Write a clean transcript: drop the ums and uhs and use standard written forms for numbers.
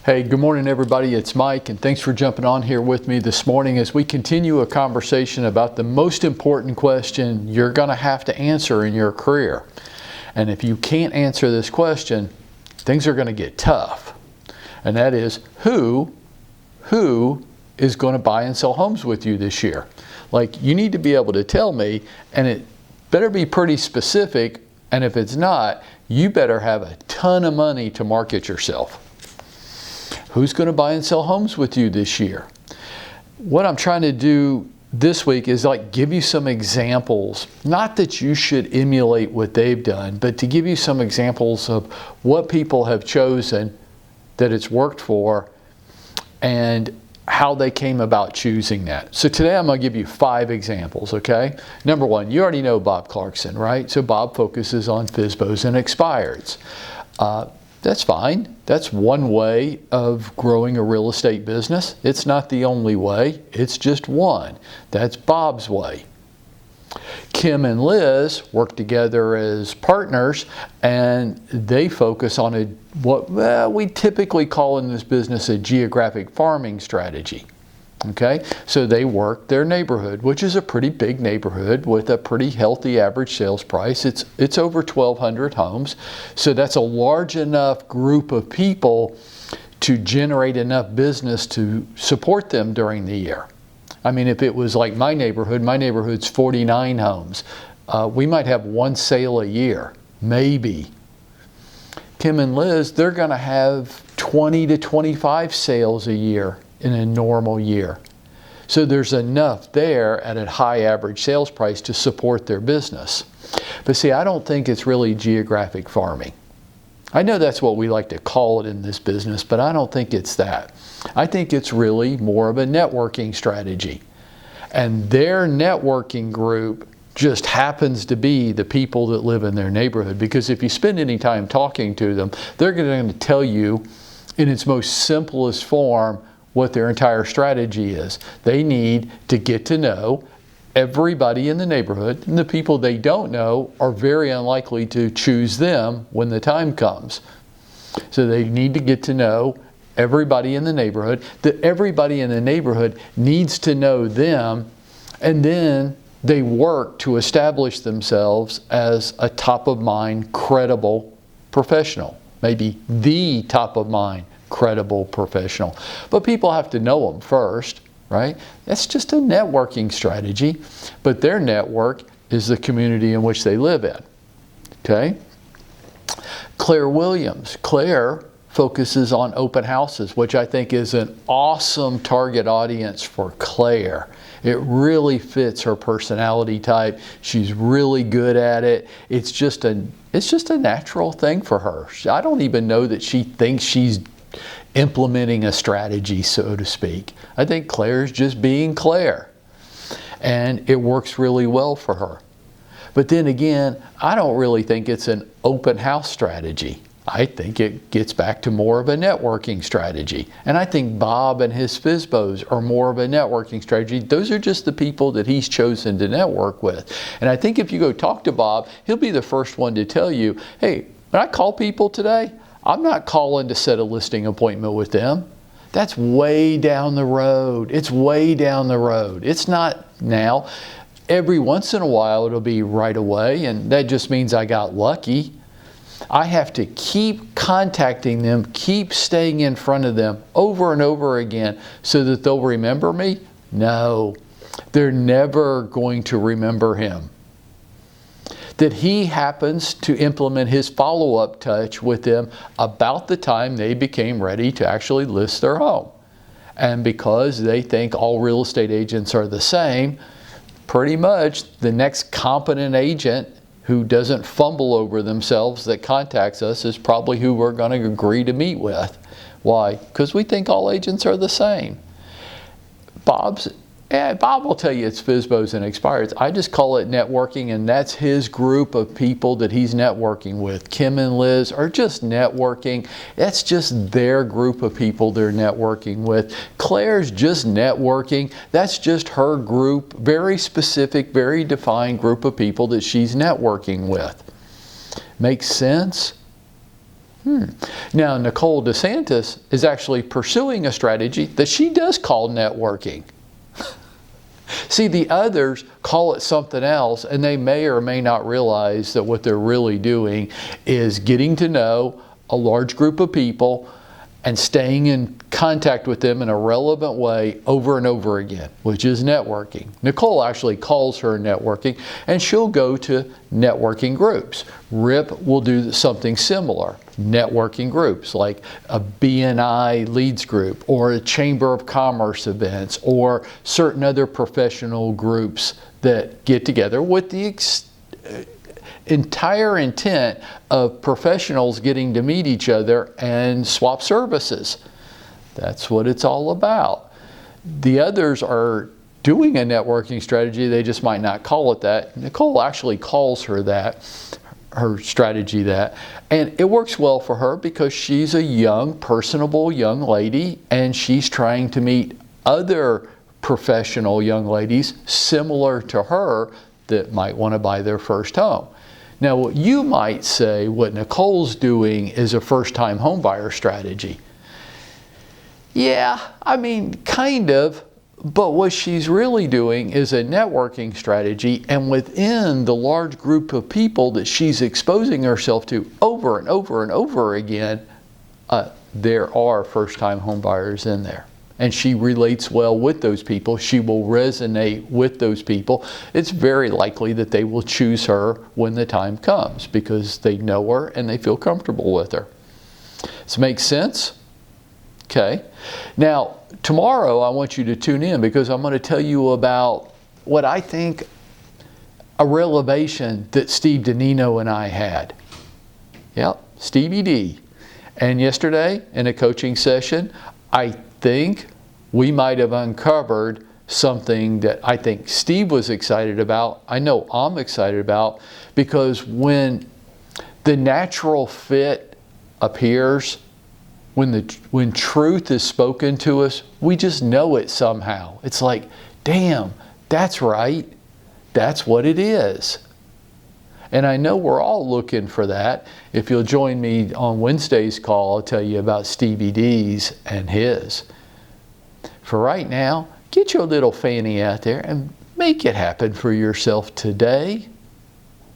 Hey, good morning everybody. It's Mike, and thanks for jumping on here with me this morning as we continue a conversation about the most important question you're going to have to answer in your career. And if you can't answer this question, things are going to get tough. And that is, who is going to buy and sell homes with you this year? Like, you need to be able to tell me, and it better be pretty specific, and if it's not, you better have a ton of money to market yourself. Who's going to buy and sell homes with you this year? What I'm trying to do this week is give you some examples, not that you should emulate what they've done, but to give you some examples of what people have chosen that it's worked for and how they came about choosing that. So today I'm going to give you 5 examples, okay? Number 1, you already know Bob Clarkson, right? So Bob focuses on FSBOs and expireds. That's fine. That's one way of growing a real estate business. It's not the only way. It's just one. That's Bob's way. Kim and Liz work together as partners, and they focus on what we typically call in this business a geographic farming strategy. Okay, so they work their neighborhood, which is a pretty big neighborhood with a pretty healthy average sales price. It's over 1,200 homes, so that's a large enough group of people to generate enough business to support them during the year. I mean, if it was like my neighborhood's 49 homes. We might have 1 sale a year, maybe. Kim and Liz, they're going to have 20 to 25 sales a year in a normal year. So there's enough there at a high average sales price to support their business. But see, I don't think it's really geographic farming. I know that's what we like to call it in this business, but I don't think it's that. I think it's really more of a networking strategy. And their networking group just happens to be the people that live in their neighborhood. Because if you spend any time talking to them, they're going to tell you in its most simplest form what their entire strategy is. They need to get to know everybody in the neighborhood, and the people they don't know are very unlikely to choose them when the time comes. So they need to get to know everybody in the neighborhood, that everybody in the neighborhood needs to know them, and then they work to establish themselves as a top-of-mind, credible professional, maybe the top-of-mind, credible professional. But people have to know them first, right? That's just a networking strategy, but their network is the community in which they live in, okay? Claire Williams. Claire focuses on open houses, which I think is an awesome target audience for Claire. It really fits her personality type. She's really good at it. It's just a natural thing for her. I don't even know that she thinks she's implementing a strategy, so to speak. I think Claire's just being Claire, and it works really well for her. But then again, I don't really think it's an open house strategy. I think it gets back to more of a networking strategy. And I think Bob and his FSBOs are more of a networking strategy. Those are just the people that he's chosen to network with. And I think if you go talk to Bob, he'll be the first one to tell you, hey, when I call people today, I'm not calling to set a listing appointment with them. That's way down the road. It's way down the road. It's not now. Every once in a while it'll be right away, and that just means I got lucky. I have to keep contacting them, keep staying in front of them over and over again so that they'll remember me? No, they're never going to remember him. That he happens to implement his follow-up touch with them about the time they became ready to actually list their home. And because they think all real estate agents are the same, pretty much the next competent agent who doesn't fumble over themselves that contacts us is probably who we're going to agree to meet with. Why? Because we think all agents are the same. Bob will tell you it's FSBOs and expireds. I just call it networking, and that's his group of people that he's networking with. Kim and Liz are just networking. That's just their group of people they're networking with. Claire's just networking. That's just her group, very specific, very defined group of people that she's networking with. Makes sense? Now, Nicole DeSantis is actually pursuing a strategy that she does call networking. See, the others call it something else, and they may or may not realize that what they're really doing is getting to know a large group of people and staying in contact with them in a relevant way over and over again, which is networking. Nicole actually calls her networking, and she'll go to networking groups. Rip will do something similar, networking groups like a BNI leads group or a Chamber of Commerce events or certain other professional groups that get together with the entire intent of professionals getting to meet each other and swap services. That's what it's all about. The others are doing a networking strategy, they just might not call it that. Nicole actually calls her strategy that, and it works well for her because she's a young, personable young lady, and she's trying to meet other professional young ladies similar to her that might want to buy their first home. Now, what you might say, what Nicole's doing is a first-time homebuyer strategy. Yeah, I mean, kind of, but what she's really doing is a networking strategy, and within the large group of people that she's exposing herself to over and over and over again, there are first-time homebuyers in there. And she relates well with those people. She will resonate with those people. It's very likely that they will choose her when the time comes because they know her and they feel comfortable with her. Does it make sense? Okay. Now, tomorrow I want you to tune in because I'm going to tell you about what I think a revelation that Steve DeNino and I had. Yep, Stevie D. And yesterday in a coaching session, I think we might have uncovered something that I think Steve was excited about. I know I'm excited about because when the natural fit appears, when truth is spoken to us, we just know it somehow. It's like, damn, that's right. That's what it is. And I know we're all looking for that. If you'll join me on Wednesday's call, I'll tell you about Stevie D's and his. For right now, get your little fanny out there and make it happen for yourself today.